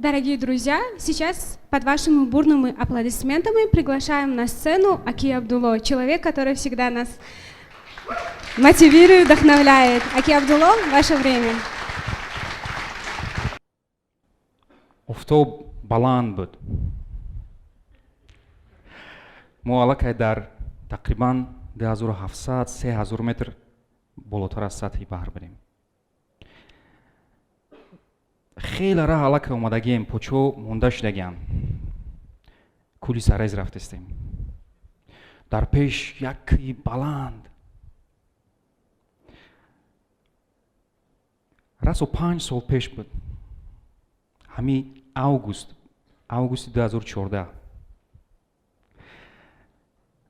Дорогие друзья, сейчас под вашими бурными аплодисментами приглашаем на сцену Аки Абдулло, человек, который всегда нас мотивирует, вдохновляет. Аки Абдулло, ваше время. офтоб баланд буд. мо аллакай дар тақрибан 2700-3000 метр болотар аз сатҳи баҳр будем. хеле раҳ аллакай омадагием, почо монда шудагиам. кӯли сарайз рафтастем. дар пеш як кӯи баланд. расо 5 сол пеш буд. ҳамин августи 2014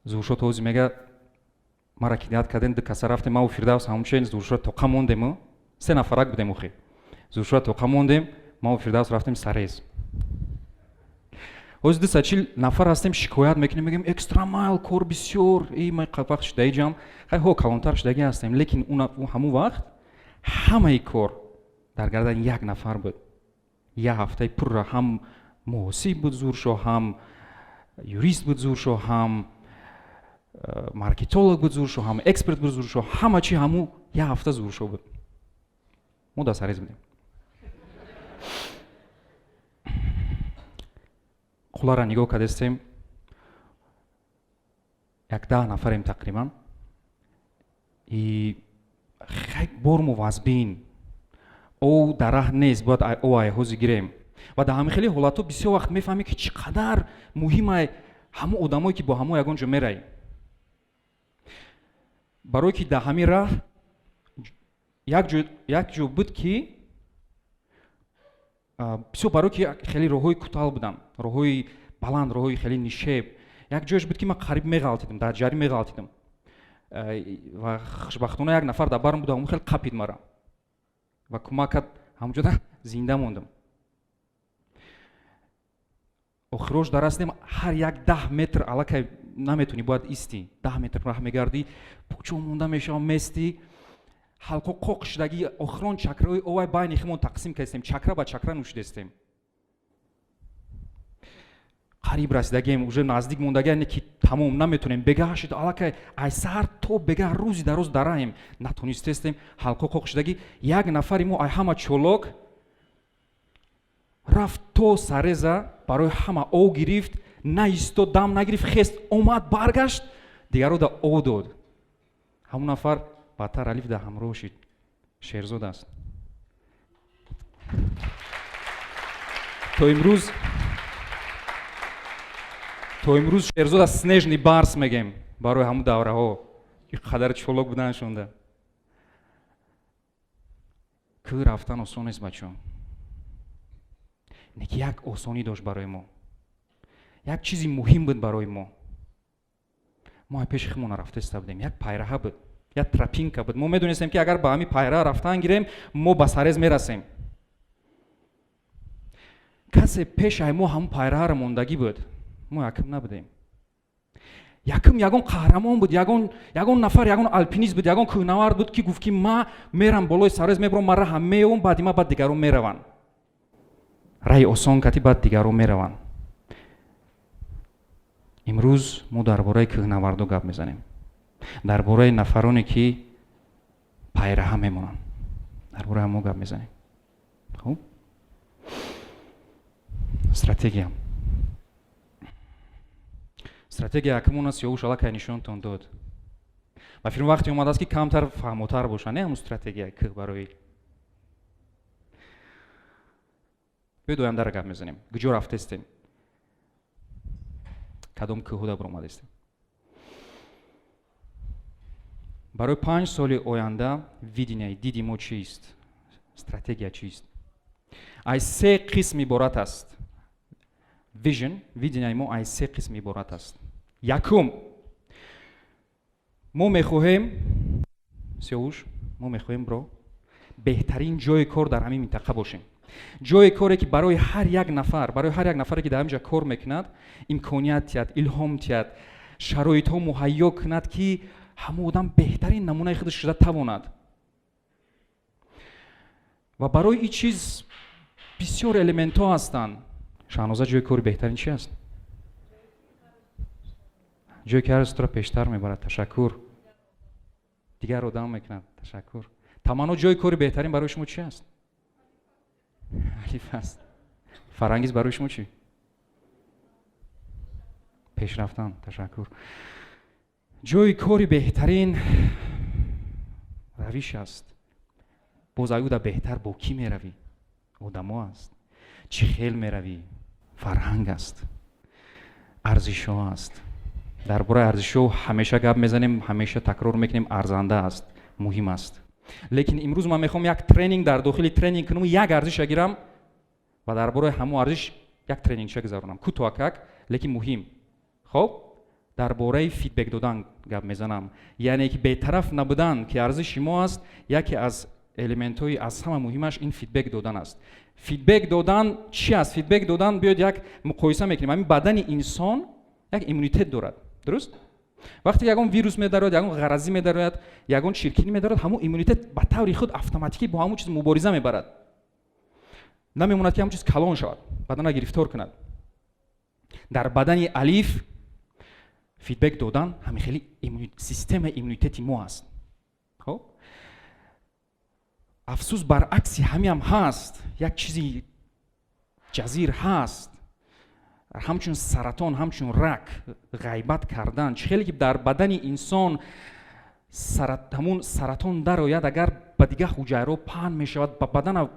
зуршот ҳозир мега мара кидият кардем ду каса рафтем маву фирдавс ҳамчен зуршот тоқа мондему 3 нафарак будем охир зуршот тоқа мондем маву фирдавс рафтем сарез ҳозир 240 нафар ҳастем шикоят мекунем мегӯем экстрамайл кор бисёр май вақт шудаи ҷам ҳо калонтар шудагӣ ҳастем лекин ҳамун вақт ҳамаи кор дар гардан як нафар буд. як ҳафтаи пурра ҳам муҳосиб буд зуршо, ҳам юрист буд зуршо, ҳам маркетолог буд зуршо, ҳам эксперт буд зуршо, ҳама чи ҳаму як ҳафта зуршо буд. мо дар сарез будем. қулара нигоҳ кардастем, як 10 нафарем тақрибан. И хек борму вазбин او дараҳ нест, бояд о айҳози гирем. ва дар ҳамин хеле ҳолатҳо бисёр вақт мефаҳмем ки чӣ қадар муҳимае ҳамун одамое ки бо ҳамон ягон ҷо мераем. барое ки дар ҳамин раҳ як ҷо буд ки бисёр барое ки хеле роҳҳои кӯтал буданд, роҳҳои баланд, роҳҳои хеле нишеб. як ҷояш буд ки ман қариб меғалтидам, дар ҷарим меғалтидам. ва хушбахтона як нафар дар барам буд, ҳамон хеле қапид мара ва кӯмак кард, ҳамонҷода зинда мондам. охирош дар растем, ҳар як 10 метр аллакай наметуни, бояд истӣ. 10 метр раҳ мегардӣ, почо монда мешавам, мести, ҳалқо қоқ шудагӣ, охирон чакраҳои овай байни химон тақсим кардастем, чакра ба чакра нӯшидастем. қариб расидагием, уже наздик мондагием ки тамом наметунем, бегаҳ шуд, аллакай аз саҳар то бегаҳ рӯзи дароз дараем, натонистастем, ҳалқо қоқ шудагӣ, як нафари мо ай ҳама чолок рафт то сареза, барои ҳама ов гирифт, наистод, дам нагирифт, хест, омад, баргашт, дигаро да ов дод. ҳамун нафар баъдтар Алиф да ҳамроҳи Шерзод аст. то имрӯз Шерзод аз снежный барс мегем барои ҳамун давраҳо ки қадар чолок будан шонда. кӯ рафтан осон нест бачаҳо. неки як осонӣ дошт барои мо, як чизи муҳим буд барои мо. мо пеши химон рафта истабудем, як пайраҳа буд, як трапинка буд. мо медонистем ки агар ба ҳамин пайраҳа рафтан гирем, мо ба сарез мерасем. касе пешай мо ҳамун пайраҳаро мондагӣ буд, мо якм набудем. якм ягон қаҳрамон буд, ягон нафар, ягон алпинист буд, ягон кӯҳнавард буд ки гуфт ки ма мерам болои сарез, мебурам, ма раҳа меёвам, баъди ма баъд дигарон мераванд. раҳи осон кати баъд дигарон мераванд. имрӯз мо дар бораи кӯҳнавардо гап мезанем, дар бораи нафароне ки пайраҳа мемонанд, дар бораи мо гап мезанем. хуб, стратегия якмон аст, ёвуш аллакай нишонтон дод. ва филм вақте омадааст ки камтар фаҳмотар бошад, не ҳамун стратегия кӯҳ барои биёд ояндаро гап мезанем. куҷо рафтастем, кадом кӯҳҳода баромадастем. барои 5 соли оянда видения, диди мо чист? стратегия чист? аз 3 қисм иборат аст. vision, видения мо аз 3 қисм иборат аст. якум, мо мехоҳем сиёвуш, мо мехоҳем бро беҳтарин ҷои кор дар ҳамин минтақа бошем. ҷои коре ки барои ҳар як нафаре ки дар ҳамин ҷо кор мекунад, имконият диҳад, илҳом диҳад, шароитҳо муҳайё кунад ки ҳамон одам беҳтарин намунаи худаш шуда тавонад. ва барои ин чиз بسیار الیمنت ها هستن. شاهنازه جای کاری بهترین چی است؟ جای کار است تو را پیشتر میبرد. تشکر. دیگر رو دام میکند. تشکر. تماما جای کاری بهترین برای شما چی است؟ الیف است. فرانگیز برای شما چی؟ پیش رفتن. تشکر. جای کاری بهترین روش است. باز اگه بهتر با کی میروی؟ آدما است. چی خیل میروی؟ فرهنگ است. ارزش ها است. درباره ارزش ها همیشه گپ میزنیم، همیشه تکرار میکنیم ارزنده است، مهم است. لیکن امروز من میخوام یک ترینینگ در داخل ترینینگ کنم، یک ارزش بگیرم و درباره همون ارزش یک ترینینگ چه گذارونم. کوتاه لیکن مهم. خب درباره فیدبک دادن گپ میزنم. یعنی که بی‌طرف نبودن که ارزش ما است، یکی از الیمنت های از همه مهمش این فیدبک دادن است. فیدبک دادن چی است؟ فیدبک دادن بیاد یک مقایسه میکنیم. همین بدن انسان یک ایمونیتت دارد. درست؟ وقتی یگان ویروس میدارد، یگان غرضی میدارد، یگان چرکینی میدارد، همون ایمونیتت به طور خود اتوماتیکی با همون چیز مبارزه میبرد. نمیموند که همون چیز کلان شود، بدن را گرفتار کند. در بدن الیف فیدبک دادن همین خیلی سیستم ایمونیتتی ما است. خب افسوس برعکس همین هم هست. یک چیزی جزیر هست، همچون سرطان، همچون رگ، غیبت کردن. خیلی که در بدن انسان همون سرطان درآید، اگر به دیگه حجره پهن می شود، به بدن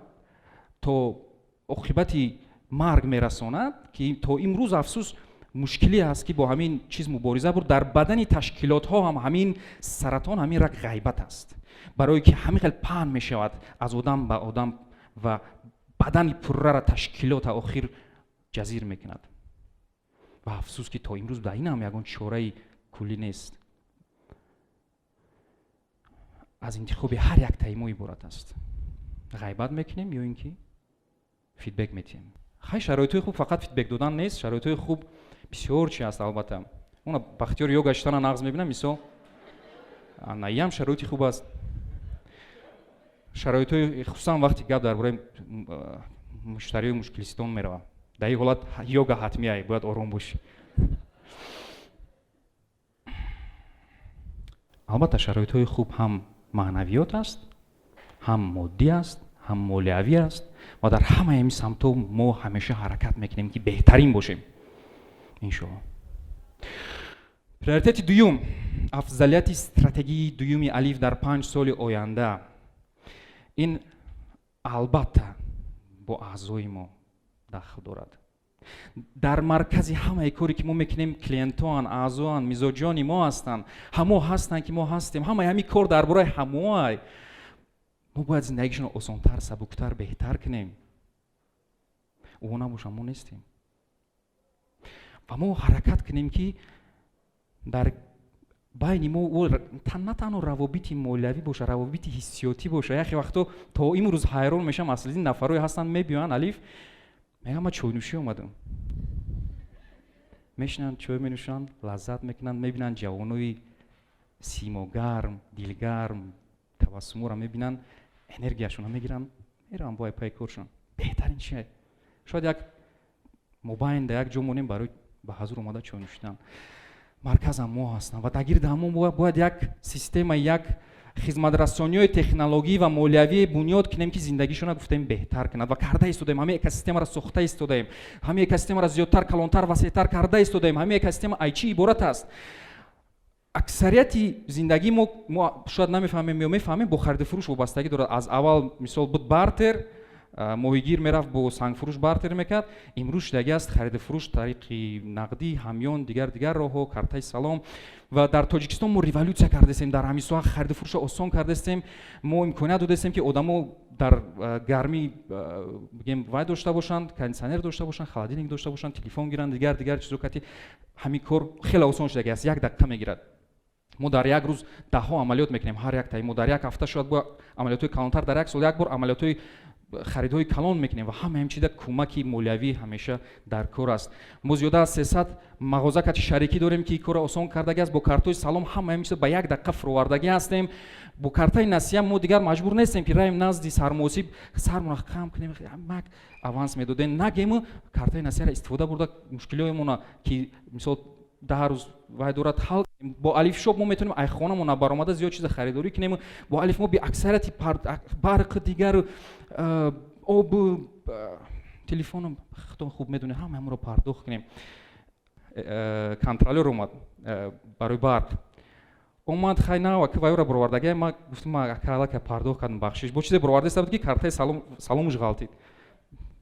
تا عاقبت مرگ میرساند. که تا امروز افسوس مشکلی هست که با همین چیز مبارزه بود. در بدن تشکیلات ها هم همین سرطان، همین رگ غیبت است، برای که همین خیلی پهن می شود از آدم به آدم و بدن پره را تشکیلات آخر جزیر میکند. و افسوس که تا امروز در این هم یگان چاره کلی نیست. از انتخاب هر یک تایمو عبارت است. غیبت میکنیم یا اینکه فیدبک میتیم. خیلی شرایط خوب فقط فیدبک دادن نیست. شرایط خوب بسیار چی است. البته اون بختیار یا گشتن نغز میبینم مثلا نه هم شرایطی خوب است. شرایط خصوصا وقتی گپ درباره مشتری و مشکلیستان میروه، در این حالت یوگا حتمی است، باید آروم باشی. البته شرایط خوب هم معنویات است، هم مادی است، هم مالیوی است و در همه این سمت‌ها ما همیشه حرکت میکنیم که بهترین باشیم انشاءالله. پریورتیت دوم، افضلیت استراتژی دومی الیف در 5 سال آینده. این البته با اعضای ما دخل دارد. در مرکز همه کاری که ما میکنیم کلینتان، اعضان، مزاجان ما هستند، همه هستن که ما هستیم. همین کار درباره همه ما باید زندگیشون آسان‌تر، سبکتر، بهتر کنیم. او نباشه ما نیستیم. و ما حرکت کنیم که در بین ما نه تنها روابط مولوی باشه، روابط حسیاتی باشه. یخی وقتا تا امروز حیران میشم اصلا این نفرای هستن میبیان الیف میگم من چای نوشی اومدم، میشنن چای مینوشن، لذت میکنن، میبینن جوانای سیما گرم، دلگرم، تبسم را میبینن، انرژیشون میگیرن، میرن وای پای کارشون. بهترین چیه؟ شاید یک موبایل در یک جا مونیم برای به حضور اومده چای نوشیدن. مرکز ما هستن و درگیر همون باید یک سیستم، یک خدمت رسانی تکنولوژی و مالیوی بنیاد کنیم که زندگیشون را گفتیم بهتر کند و کرده ایستادیم. همه اکوسیستم را ساخته ایستادیم، همه اکوسیستم را زیادتر، کلانتر، وسیع‌تر کرده ایستادیم. همه اکوسیستم ایچی عبارت است. اکثریت زندگی ما شاید نمیفهمیم یا میفهمیم با خرید فروش وابستگی دارد. از اول مثال بود بارتر، ماهیگیر میرفت با سنگ فروش بارتر میکرد. امروز دیگه است خرید فروش طریق نقدی، همیان، دیگر راهو، کارتای سلام. و در تاجیکستان ما ریولوسیا کردیم، در همین سوال خرید فروش آسان کردیم. ما امکانیت دادیم که آدما در گرمی بگیم وای داشته باشند، کندیشنر داشته باشند، خالدینگ داشته باشند، تلفن گیرند، دیگر چیزا که همین کار خیلی آسان شده است. 1 دقیقه میگیرد. ما در یک روز 10 عملیات میکنیم. هر یک تایم ما در یک هفته شاید با عملیات کانتر در یک سال یک بار عملیات خریدهای کلان میکنیم و همه همچنین کمکی مالیوی همیشه در کار است. ما زیاده از 300 مغازه کچ شریکی داریم که این کار آسان کردگی است. با کارتای سلام همه همچنین با 1 دقیقه فروردگی هستیم. با کارتای نسیه ما دیگر مجبور نیستیم که رایم نزدی سرموسیب سرمون کم کنیم. مک аванс میدادن نگیم کارتای نسیه را استفاده برده مشکلایمون که مثلا 10 روز وای دورت حل با الف شاپ ما میتونیم ای خانمون برآمده زیاد چیز خریداری کنیم. با الف ما به اکثریت برق دیگر آب تلفن خودم خوب میدونه همه رو پرداخت کنیم. کنترلر اومد برای برق اومد خیلی که وای رو برآوردگی ما گفتم ما کالا که پرداخت کردم بخشش با چیز برآورده است که کارت سالمش غلطید.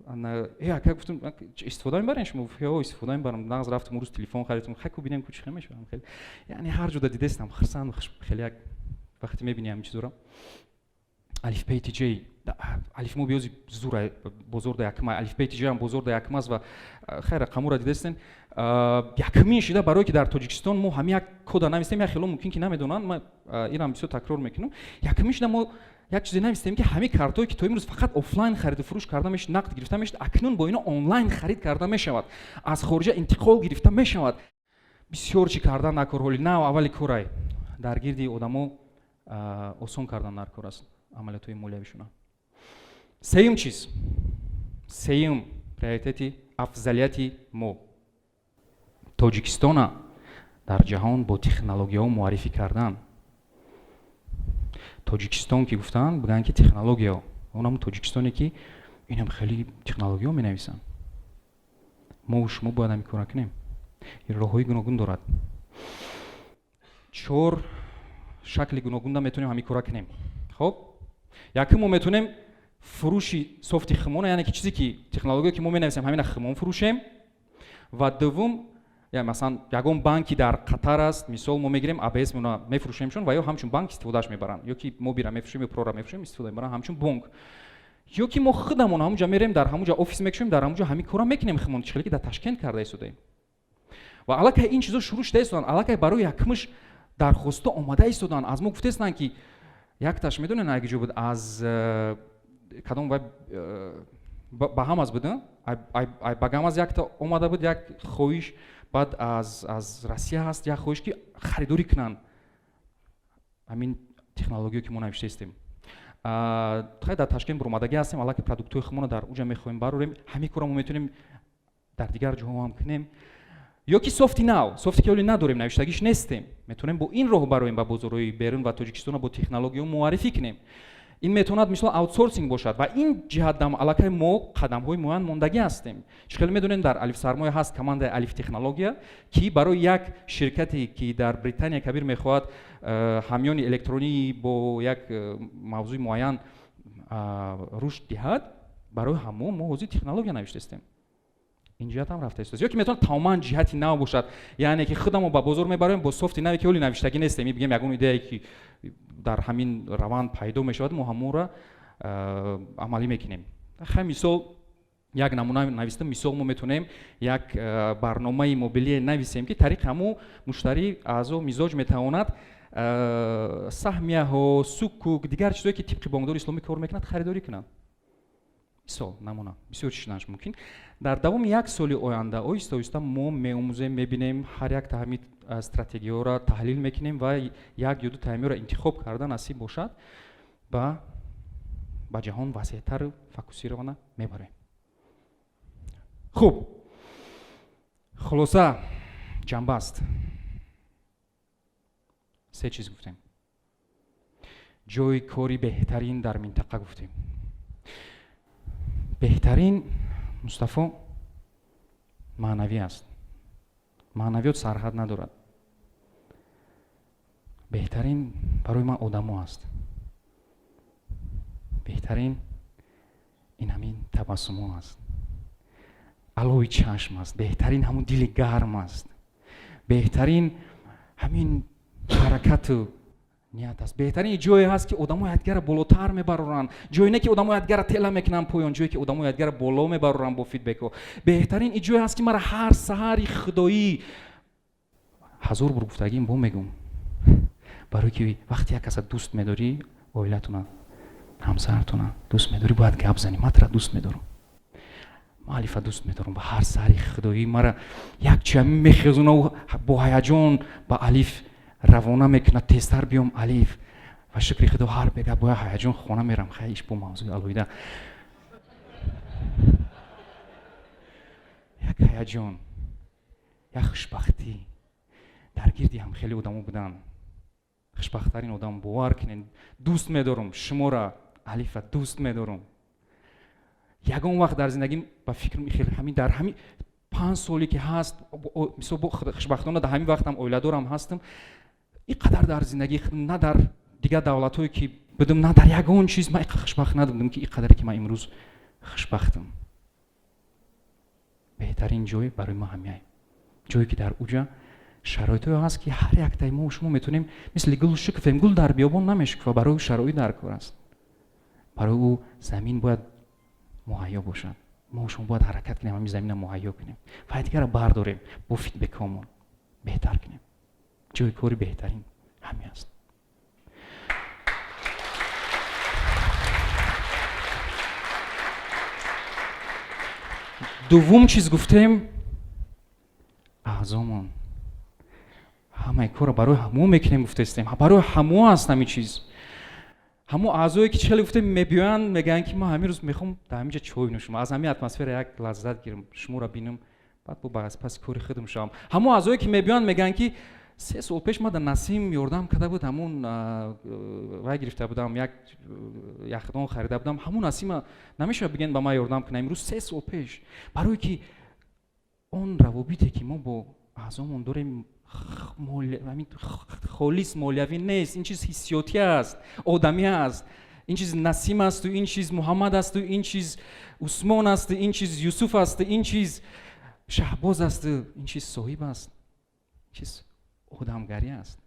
انا که گفتم استفاده می‌برین شما استفاده می‌برم ناز رفتم روز تلفن خریدم خیلی ببینم کوچ خیلی میشم خیلی یعنی هر جودا دیدستم خرسان خیلی وقتی می‌بینم این چیزا الف پی تی جی الف مو بیوزی زور بزرگ یکما الف پی تی جی هم بزرگ یکماست و خیر رقمو را دیدستن یکمی شده برای که در تاجیکستان ما همین یک کد نوشتیم یا خیلی ممکن که نمیدونن ما اینم بسیار تکرار میکنم یکمی شده ما یک چیزی نوشتیم که همه کارتایی که تو امروز فقط آفلاین خرید و فروش کرده میشه نقد گرفته میشه اکنون با اینا آنلاین خرید کرده میشود از خارج انتقال گرفته میشود بسیار چی کردن در کار حالی نه اولی کارای در گردی آدمو آسان کردن در کار است عملیات‌های مالیویشون. سوم چیز سوم приоритети افضلیتی ما تاجیکستان در جهان با تکنولوژی‌ها معرفی کردن. تاجیکستان که گفتن بگن که تکنولوژیا اونم تاجیکستانی که اینم خیلی تکنولوژیا می‌نویسن. ما و شما باید همین کار کنیم. این راه‌های گوناگون دارد. 4 شکل گوناگون میتونیم همین کار کنیم. خب یکی ما میتونیم فروشی سافت خمون یعنی که چیزی که تکنولوژی که ما می‌نویسیم همین خمون فروشیم و دوم یا مثلا یگان بانکی در قطر است مثال ما میگیریم ABS مونا میفروشیمشون و یا همچون بانک استفادهش میبرن یا که ما بیرم میفروشیم یا پرو را میفروشیم استفاده میبرن همچون بانک یا که ما خودمون همونجا میریم در همونجا آفیس میکشیم در همونجا همین کارا میکنیم خمون چیزی که در تشکیل کرده ایستادیم و علاقه این چیزا شروع شده ایستادن علاقه برای یکمش درخواست اومده ایستادن از ما گفتن که یک تاش میدونن اگه جو بود از کدوم و با هم از بودن ای باگام از یک تا اومده بود یک خویش بعد از روسیه هست یک خویش که خریداری کنن همین تکنولوژی که ما نوشته استیم خیلی در تشکیل برآمدگی هستیم حالا که پروداکت‌های خودمون در اونجا می‌خوایم بروریم همین کارا ما میتونیم در دیگر جاها هم کنیم یا که سافتی ناو سافتی که ولی نداریم نوشتگیش نیستیم میتونیم با این راه بروریم با بازارهای بیرون و تاجیکستان با تکنولوژی معرفی کنیم این میتواند مثل آوتسورسینگ باشد و این جهت دم علاقه ما قدم‌های معین موندگی هستیم. شکل میدونین در الف سرمایه هست کماند الف تکنولوژیا که برای یک شرکتی که در بریتانیا کبیر میخواد همیان الکترونی با یک موضوع معین رشد دهد برای همون ما حوزه تکنولوژیا نوشته استیم. این جهت هم رفته است. یا که میتونه تماما جهتی نو باشد یعنی که خودمو با بازار میبریم با سافت نوی که ولی نوشتگی نیستیم میگیم یگون ایده که در همین روند پیدا میشود ما همون را عملی میکنیم. خیلی مثال یک نمونه نوشتم مثال ما میتونیم یک برنامه موبیلی نویسیم که طریق همو مشتری از او مزاج میتواند سهمیه ها سوکوک دیگر چیزایی که طبق بانکداری اسلامی کار میکند خریداری کنند. مثال نمونه بسیار چیزاش ممکن در دوام یک سال آینده آیسته آیسته ما می‌آموزیم می‌بینیم هر یک تا همین استراتژی‌ها را تحلیل می‌کنیم و یک یا دو تا را انتخاب کرده نصیب باشد با جهان وسیع‌تر فوکوسی رو می‌بریم. خوب خلاصه جنبه است 3 چیز گفتیم جای کاری بهترین در منطقه گفتیم بهترین مصطفی معنوی است معنویات سرحد ندارد بهترین برای من آدم‌ها است بهترین این همین تبسم است علوی چشم است بهترین همون دل گرم است بهترین همین حرکت نیت است بهترین جایی هست که آدم‌ها یادگار بالاتر میبرن جایی نه که آدم‌ها یادگار تلا میکنن پایان جایی که آدم‌ها یادگار بالا میبرن با فیدبک بهترین این جایی هست که مرا هر سحر خدایی حضور بر گفتگیم با میگم برای که وقتی یک کس دوست می‌داری اویلتون همسرتونم دوست می‌داری باید گپ زنی. من تو را دوست می‌دارم. من الیفا دوست می‌دارم. با هر سری خدایی مرا یک چی می‌خزونه و با هیجان با الیف روانه میکنه تستر بیام الیف و شکری خدا هر بگه با هیجان خونه میرم. خیلیش با موضوع الویده یک هیجان یک خوشبختی درگیردی هم خیلی آدمو بودن. خوشبخت‌ترین آدم باور کنین دوست می‌دارم شما را الیفا دوست می‌دارم. یگان وقت در زندگیم با فکر می‌خیلی همین در همین 5 سالی که هست مثلا خوشبختانه در همین وقت هم اویله دارم هستم. اینقدر در زندگی نه در دیگه دولت‌هایی که بدم نه در یگان چیز من خوشبخت نبودم که اینقدری که من امروز خوشبختم. بهترین جای برای ما همینه. جایی که در اوجا شرایطی هست که هر یک تای ما و شما میتونیم مثل گل شکفیم. گل در بیابان نمیشکفه. برای شرایط در کار است. برای او زمین باید مهیا باشد. ما و شما باید حرکت کنیم همین زمین مهیا کنیم و دیگه را برداریم با فیدبکامون بهتر کنیم. جای کاری بهترین همین است. دوم چیز گفتیم اعضامون همه کار برای همو میکنیم گفتیم. برای همو هست همین چیز. همو اعضایی که چلی گفتیم میبیان میگن که ما همین روز میخوام در همینجا چای نوشم از همین اتمسفر یک لذت گیرم شما را بینم بعد با بعض پس کاری خودم شام. همو اعضایی که میبیان میگن که 3 سال پیش ما در نسیم یاردم کرده بود همون وای گرفته بودم یک یخدان خریده بودم همون نسیم نمیشه بگن با ما یاردم کنه امروز 3 سال پیش. برای که اون روابطی که ما با اعضامون داریم همین خالص مولوی نیست. این چیز حسیاتی است آدمی است. این چیز نسیم است و این چیز محمد است و این چیز عثمان است و این چیز یوسف است و این چیز شهباز است و این چیز صاحب است. چیز آدمگری است.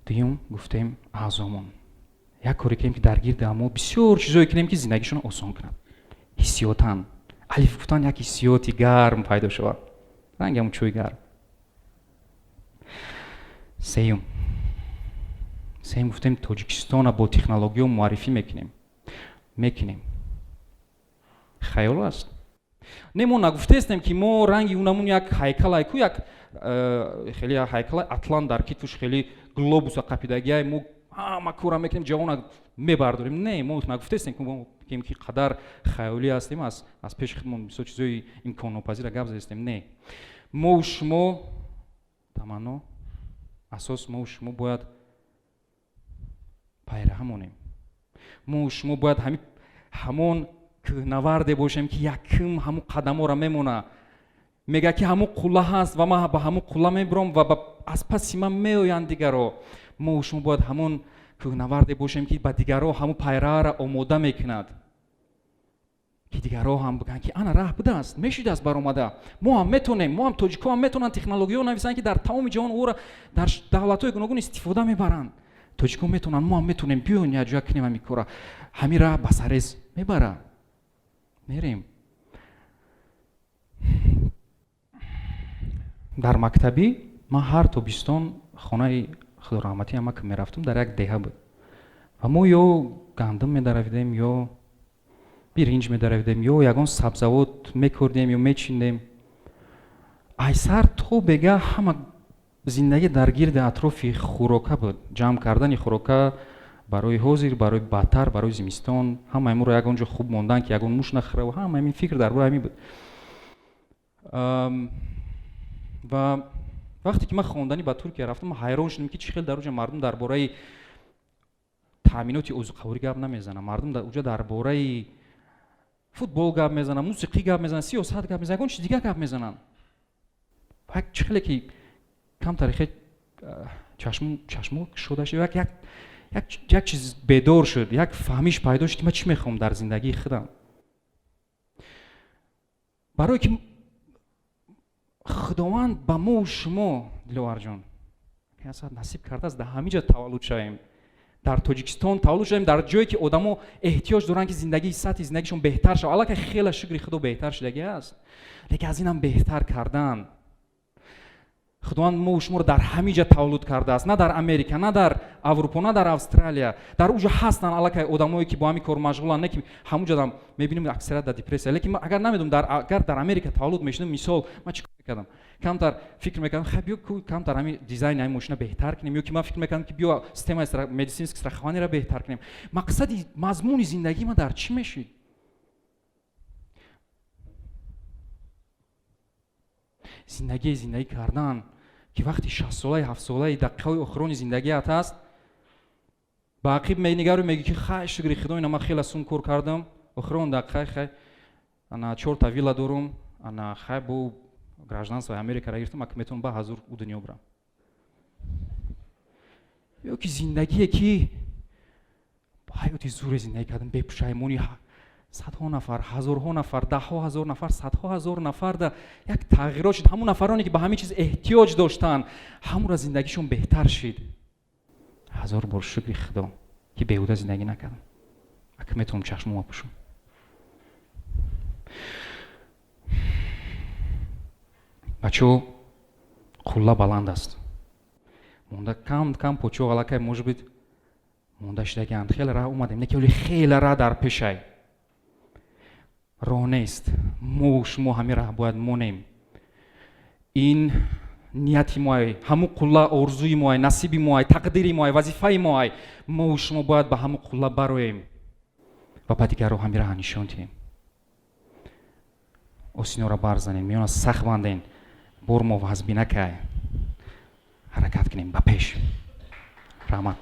دیگه گفتیم اعضامون یک کاری کنیم که درگیر ما بسیار چیزایی کنیم که زندگیشون آسان کنند. حسیاتن الیف گفتن یک حسیاتی گرم پیدا شود. رنگمون چوی گرم. سیوم گفتیم تاجیکستان با تکنولوژی معرفی میکنیم. خیال است. ما نگفته استیم که ما رنگی اونمون یک هیکل یک خیلی هیکل اطلان در کتفش خیلی گلوبوس قپیدگی ما همه کارا میکنیم جوان میبرداریم. نه ما نگفته استیم که قدر خیالی هستیم از پیش خودمون بسیار چیزای امکان ناپذیر گپ زده استیم. نه ما و شما تمنا اساس ما و شما باید پیرهمونیم. ما و شما باید همون نورده باشیم که یکم همون قدم ها را میمونه. میگه که همون قله هست و ما با همون قله میبرم و از پس من میآیند دیگرها. ما و شما باید همون نورده باشیم که با دیگرها همون پیره را آماده میکند که دیگرها هم بگن که انا راه بوده است میشید است برآمده. ما هم میتونیم. ما هم تاجیک‌ها هم میتونن تکنولوژی ها نویسن که در تمام جهان او را در دولت‌های گوناگون استفاده میبرن. تاجیک‌ها میتونن ما هم میتونیم. بیاین یه جا کنیم همین کارا. همین را بسرز میبره. میریم. در مکتبی ما هر تابستان خانه خدا رحمتی هم که میرفتم در یک دهه بود و ما یا گندم میدرویدیم یا برنج میدرویدیم یا یگان سبزوات میکردیم یا میچیندیم. ایسر تو بگه همه زندگی درگیر اطراف خوراکه بود. جمع کردن خوراکه برای حاضر برای بدتر برای زمستان همه امور رو یگانجا خوب موندن که یگان موش نخره و همه این فکر درباره همین بود. و وقتی که من خواندنی به ترکیه رفتم من حیران شدم که چه خیلی در اونجا مردم درباره تامینات عضوخوری گپ نمیزنن. مردم در اونجا درباره فوتبال گپ میزنن، موسیقی گپ میزنن، سیاست گپ میزنن، اون چیز دیگه گپ میزنن. فقط چه خیلی که کم تاریخ چشمو شده شد یک چیز بیدار شد. یک فهمیش پیدا شد که من چی میخوام در زندگی خودم. برای که خداوند با ما و شما دلوار جان اصلا نصیب کرده است در همه جا تولد شویم. در تاجیکستان تولد شدیم در جایی که آدم‌ها احتیاج دارن که زندگی سطح زندگیشون بهتر شه. حالا که خیلی شکر خدا بهتر شده است لیکن از اینم بهتر کردن. خداوند ما و شما رو در همه جا تولد کرده است، نه در امریکا، نه در اروپا، نه در استرالیا. در اونجا هستن الکی آدمایی که با همین کار مشغولن، نه که همونجا دارم میبینیم اکثریت در دیپرسیا. لیکن اگر نمیدونم اگر در امریکا تولد میشدم، مثال من چیکار میکردم؟ کمتر فکر میکردم خب بیا کمتر همین دیزاین این ماشین بهتر کنیم، یا که من فکر میکردم که بیا سیستم مدیسینسک استراخوانی را بهتر کنیم. مقصد مضمون زندگی ما در چی میشه؟ زندگی کردن که وقتی 60 ساله 7 ساله دقیقه آخرین زندگیت هست، با عقیب می‌نگری میگی که خیلی شکر خدا اینا من خیلی سون کار کردم، آخرین دقیقه خیلی انا 4 تا ویلا دارم، انا خیلی با گراجدانسو امریکا را گرفتم، که میتونم با حضور او دنیا برم. یا که زندگی که با حیاتی زور زندگی کردن، به پشیمونی صدها نفر، هزارها نفر، دهها هزار نفر، صدها هزار نفر در یک تغییرات شد. همون نفرانی که به همین چیز احتیاج داشتن، همون را زندگیشون بهتر شد. هزار بار شکر خدا که بیهوده زندگی نکردم. اگه میتونم چشمو بپوشم. بچه‌ها قله بلند است. مونده کم پوچو غلقه може быть مونده شدگی خیلی راه اومدیم، نه که ولی خیلی راه در پیشه. راه نیست. ما شما همین راه باید مونیم. این نیتی مای، همون قله آرزوی مای، نصیبی مای، تقدیری مای، وظیفه مای. ما شما باید به همون قله برویم و بعد دیگر رو همین راه نشان دهیم. آسینا را برزنیم، میان سخت بندین، بر ما وزبی نکای، حرکت کنیم به پیش. رحمت.